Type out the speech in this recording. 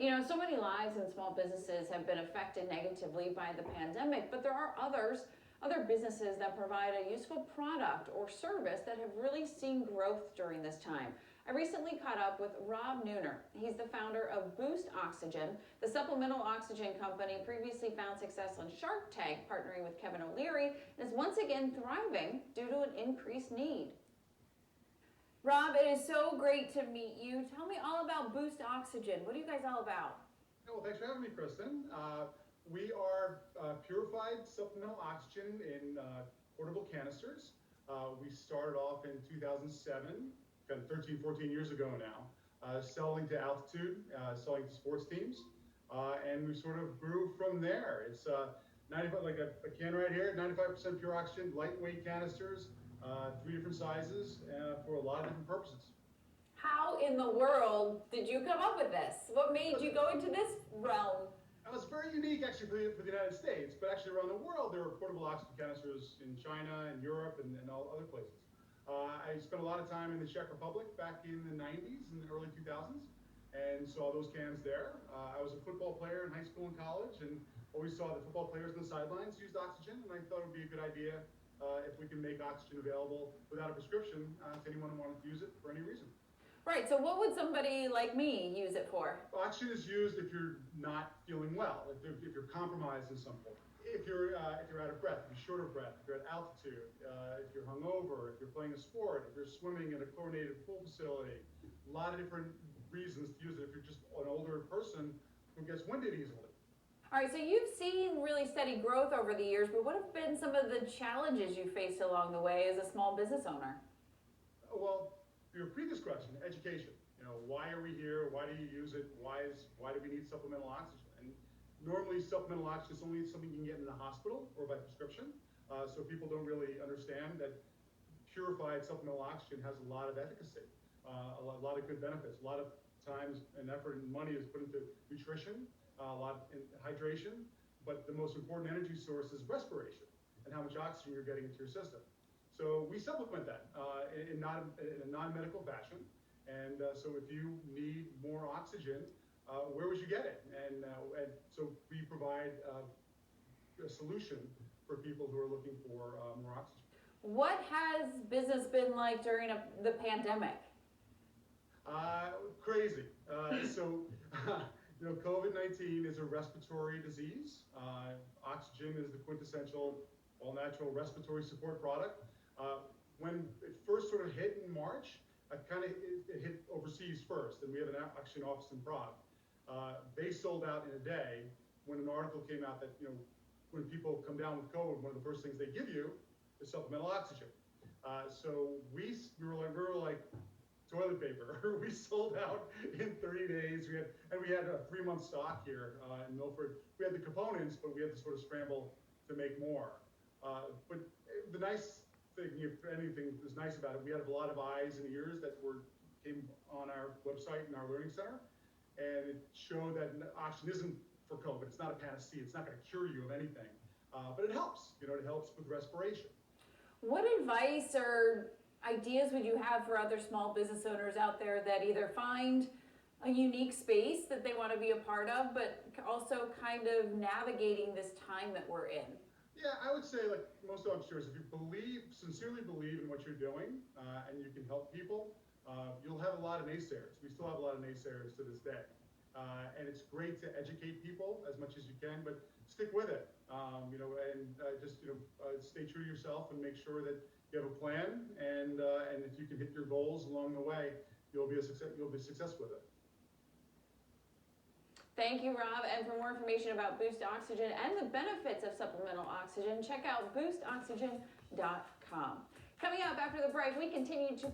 You know, so many lives and small businesses have been affected negatively by the pandemic, but there are other businesses that provide a useful product or service that have really seen growth during this time. I recently caught up with Rob Neuner. He's the founder of Boost Oxygen, the supplemental oxygen company previously found success on Shark Tank, partnering with Kevin O'Leary, and is once again thriving due to an increased need. Rob, it is so great to meet you. Tell me all about Boost Oxygen. What are you guys all about? Well, thanks for having me, Kristen. We are purified supplemental oxygen in portable canisters. We started off in 2007, kind of 13, 14 years ago now, selling to altitude, selling to sports teams, and we sort of grew from there. It's 95, like a can right here, 95% pure oxygen, lightweight canisters, 3 different sizes for a lot of different purposes. How in the world did you come up with this? What made you go into this realm? It was very unique actually for the United States, but actually around the world there were portable oxygen canisters in China and Europe and all other places. I spent a lot of time in the Czech Republic back in the 90s and the early 2000s and saw those cans there. I was a football player in high school and college and always saw the football players on the sidelines used oxygen, and I thought it would be a good idea if we can make oxygen available without a prescription to anyone who wanted to use it for any reason. Right, so what would somebody like me use it for? Oxygen is used if you're not feeling well, if you're compromised in some form. If you're out of breath, if you're short of breath, if you're at altitude, if you're hungover, if you're playing a sport, if you're swimming in a chlorinated pool facility, a lot of different reasons to use it. If you're just an older person who gets winded easily. All right, so you've seen really steady growth over the years, but what have been some of the challenges you faced along the way as a small business owner? Well, your previous question, education. You know, why are we here? Why do you use it? Why do we need supplemental oxygen? And normally supplemental oxygen is only something you can get in the hospital or by prescription. So people don't really understand that purified supplemental oxygen has a lot of efficacy, a lot of good benefits. A lot of times and effort and money is put into nutrition, a lot in hydration, but the most important energy source is respiration and how much oxygen you're getting into your system. So we supplement that in a non-medical fashion. And so if you need more oxygen, where would you get it? And so we provide a solution for people who are looking for more oxygen. What has business been like during the pandemic? Crazy. So you know, COVID-19 is a respiratory disease. Oxygen is the quintessential all-natural respiratory support product. When it first sort of hit in March, it hit overseas first, and we have an oxygen office in Prague. They sold out in a day when an article came out that, you know, when people come down with COVID, one of the first things they give you is supplemental oxygen. So we were like toilet paper. We sold out in 30 days. We had a 3-month stock here in Milford. We had the components, but we had to sort of scramble to make more. But the nice thing, if anything is nice about it, we had a lot of eyes and ears that came on our website and our learning center, and it showed that oxygen isn't for COVID. It's not a panacea. It's not going to cure you of anything, but it helps. You know, it helps with respiration. What advice or ideas would you have for other small business owners out there that either find a unique space that they want to be a part of, but also kind of navigating this time that we're in? Yeah, I would say, like most entrepreneurs, if you sincerely believe in what you're doing, and you can help people, you'll have a lot of naysayers. We still have a lot of naysayers to this day. And it's great to educate people as much as you can, but stick with it. You know, and just, you know, stay true to yourself and make sure that you have a plan, and if you can hit your goals along the way, you'll be successful with it. Thank you, Rob. And for more information about Boost Oxygen and the benefits of supplemental oxygen, check out boostoxygen.com. Coming up after the break, we continue to